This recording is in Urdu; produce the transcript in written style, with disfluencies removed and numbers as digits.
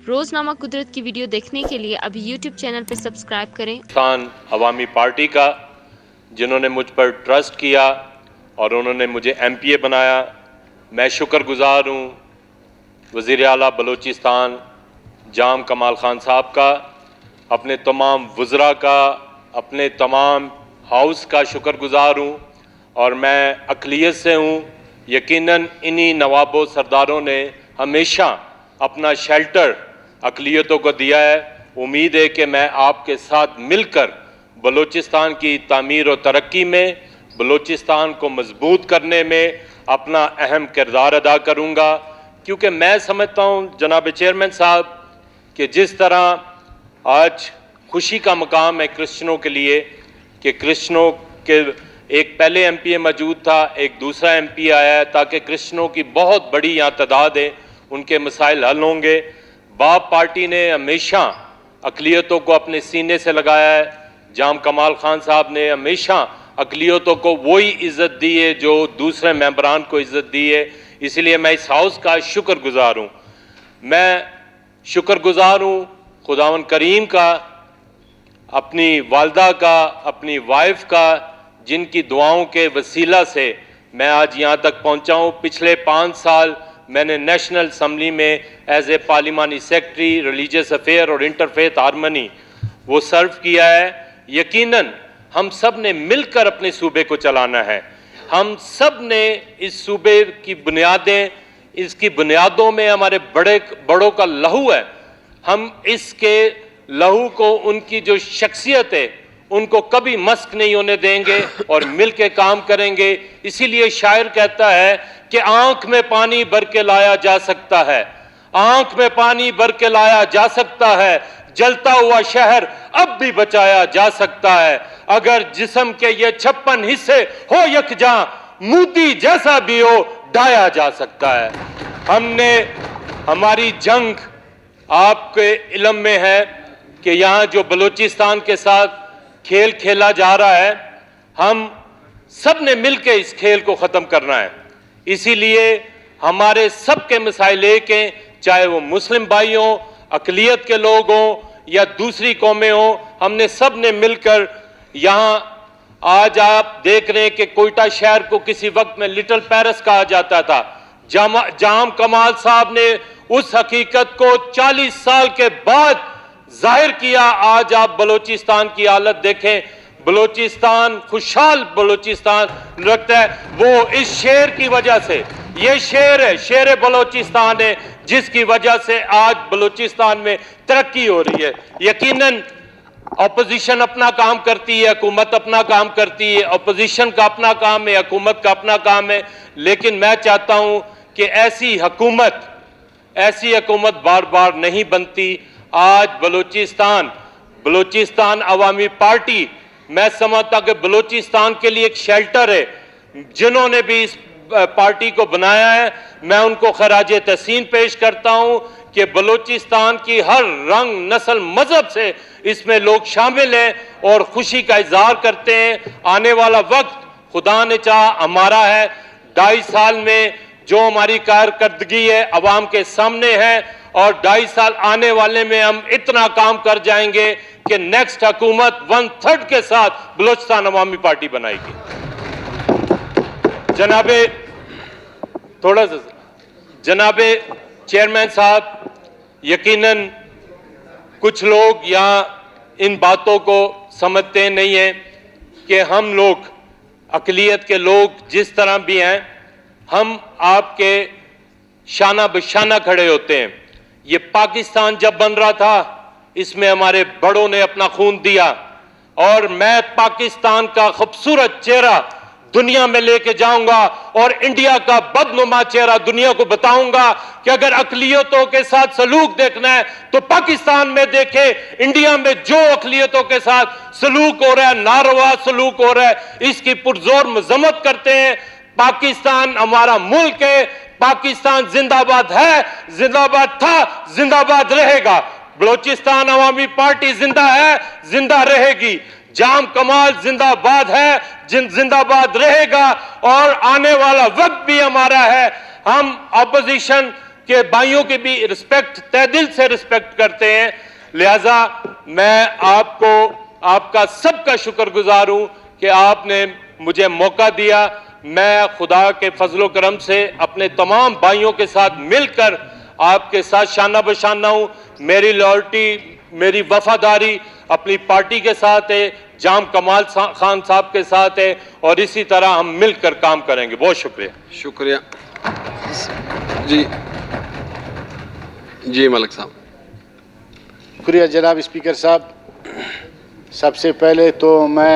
روزنامہ قدرت کی ویڈیو دیکھنے کے لیے ابھی یوٹیوب چینل پہ سبسکرائب کریں۔ پاکستان عوامی پارٹی کا جنہوں نے مجھ پر ٹرسٹ کیا اور انہوں نے مجھے ایم پی اے بنایا، میں شکر گزار ہوں وزیر اعلیٰ بلوچستان جام کمال خان صاحب کا، اپنے تمام وزراء کا، اپنے تمام ہاؤس کا شکر گزار ہوں، اور میں اقلیت سے ہوں۔ یقیناً انہی نواب و سرداروں نے ہمیشہ اپنا شیلٹر اقلیتوں کو دیا ہے۔ امید ہے کہ میں آپ کے ساتھ مل کر بلوچستان کی تعمیر و ترقی میں، بلوچستان کو مضبوط کرنے میں اپنا اہم کردار ادا کروں گا، کیونکہ میں سمجھتا ہوں جناب چیئرمین صاحب کہ جس طرح آج خوشی کا مقام ہے کرسچنوں کے لیے کہ کرسچنوں کے ایک پہلے ایم پی اے موجود تھا، ایک دوسرا ایم پی آیا ہے، تاکہ کرسچنوں کی بہت بڑی یہاں تعداد ہے، ان کے مسائل حل ہوں گے۔ باب پارٹی نے ہمیشہ اقلیتوں کو اپنے سینے سے لگایا ہے، جام کمال خان صاحب نے ہمیشہ اقلیتوں کو وہی عزت دی ہے جو دوسرے ممبران کو عزت دی ہے، اس لیے میں اس ہاؤس کا شکر گزار ہوں۔ میں شکر گزار ہوں خداوند کریم کا، اپنی والدہ کا، اپنی وائف کا، جن کی دعاؤں کے وسیلہ سے میں آج یہاں تک پہنچا ہوں۔ پچھلے 5 سال میں نے نیشنل اسمبلی میں ایز اے پارلیمانی سیکرٹری ریلیجیس افیئر اور انٹرفیتھ ہارمنی وہ سرو کیا ہے۔ یقیناً ہم سب نے مل کر اپنے صوبے کو چلانا ہے، ہم سب نے اس صوبے کی بنیادیں، اس کی بنیادوں میں ہمارے بڑوں کا لہو ہے، ہم اس کے لہو کو، ان کی جو شخصیت ہے ان کو کبھی مسک نہیں ہونے دیں گے اور مل کے کام کریں گے۔ اسی لیے شاعر کہتا ہے کہ آنکھ میں پانی بھر کے لایا جا سکتا ہے، آنکھ میں پانی بھر کے لایا جا سکتا ہے، جلتا ہوا شہر اب بھی بچایا جا سکتا ہے، اگر جسم کے یہ 56 حصے ہو یکجاں، موتی جیسا بھی ہو ڈھایا جا سکتا ہے۔ ہماری جنگ آپ کے علم میں ہے کہ یہاں جو بلوچستان کے ساتھ کھیل کھیلا جا رہا ہے، ہم سب نے مل کے اس کھیل کو ختم کرنا ہے۔ اسی لیے ہمارے سب کے مسائل ایک ہیں، چاہے وہ مسلم بھائی ہوں، اقلیت کے لوگ ہوں یا دوسری قومیں ہوں، ہم نے سب نے مل کر یہاں آج آپ دیکھ رہے ہیں کہ کوئٹہ شہر کو کسی وقت میں لٹل پیرس کہا جاتا تھا۔ جام کمال صاحب نے اس حقیقت کو 40 سال کے بعد ظاہر کیا۔ آج آپ بلوچستان کی حالت دیکھیں، بلوچستان خوشحال بلوچستان لگتا ہے، وہ اس شعر کی وجہ سے، یہ شعر ہے، شعر بلوچستان ہے، جس کی وجہ سے آج بلوچستان میں ترقی ہو رہی ہے۔ یقیناً اپوزیشن اپنا کام کرتی ہے، حکومت اپنا کام کرتی ہے، اپوزیشن کا اپنا کام ہے، حکومت کا اپنا کام ہے، لیکن میں چاہتا ہوں کہ ایسی حکومت بار بار نہیں بنتی۔ آج بلوچستان عوامی پارٹی، میں سمجھتا کہ بلوچستان کے لیے ایک شیلٹر ہے۔ جنہوں نے بھی اس پارٹی کو بنایا ہے، میں ان کو خراج تحسین پیش کرتا ہوں کہ بلوچستان کی ہر رنگ، نسل، مذہب سے اس میں لوگ شامل ہیں اور خوشی کا اظہار کرتے ہیں۔ آنے والا وقت خدا نے چاہا ہمارا ہے، 2.5 سال میں جو ہماری کارکردگی ہے عوام کے سامنے ہے، اور 2.5 سال آنے والے میں ہم اتنا کام کر جائیں گے کہ نیکسٹ حکومت 1/3 کے ساتھ بلوچستان عوامی پارٹی بنائے گی۔ جناب چیئرمین صاحب، یقیناً کچھ لوگ یہاں ان باتوں کو سمجھتے نہیں ہیں کہ ہم لوگ اقلیت کے لوگ جس طرح بھی ہیں، ہم آپ کے شانہ بشانہ کھڑے ہوتے ہیں۔ یہ پاکستان جب بن رہا تھا، اس میں ہمارے بڑوں نے اپنا خون دیا، اور میں پاکستان کا خوبصورت چہرہ دنیا میں لے کے جاؤں گا اور انڈیا کا بدنما چہرہ دنیا کو بتاؤں گا کہ اگر اقلیتوں کے ساتھ سلوک دیکھنا ہے تو پاکستان میں دیکھیں، انڈیا میں جو اقلیتوں کے ساتھ سلوک ہو رہا ہے، ناروا سلوک ہو رہا ہے، اس کی پرزور مذمت کرتے ہیں۔ پاکستان ہمارا ملک ہے، پاکستان زندہ باد ہے، زندہ باد تھا، زندہ باد رہے گا۔ بلوچستان عوامی پارٹی زندہ ہے، زندہ رہے گی۔ جام کمال زندہ باد ہے، زندہ باد رہے گا، اور آنے والا وقت بھی ہمارا ہے۔ ہم اپوزیشن کے بھائیوں کی بھی رسپیکٹ تہ دل سے رسپیکٹ کرتے ہیں. لہذا میں آپ کو آپ کا سب کا شکر گزار ہوں کہ آپ نے مجھے موقع دیا. میں خدا کے فضل و کرم سے اپنے تمام بھائیوں کے ساتھ مل کر آپ کے ساتھ شانہ بشانہ ہوں. میری لائلٹی، میری وفاداری اپنی پارٹی کے ساتھ ہے، جام کمال خان صاحب کے ساتھ ہے، اور اسی طرح ہم مل کر کام کریں گے. بہت شکریہ. شکریہ. جی ملک صاحب. شکریہ جناب اسپیکر صاحب. سب سے پہلے تو میں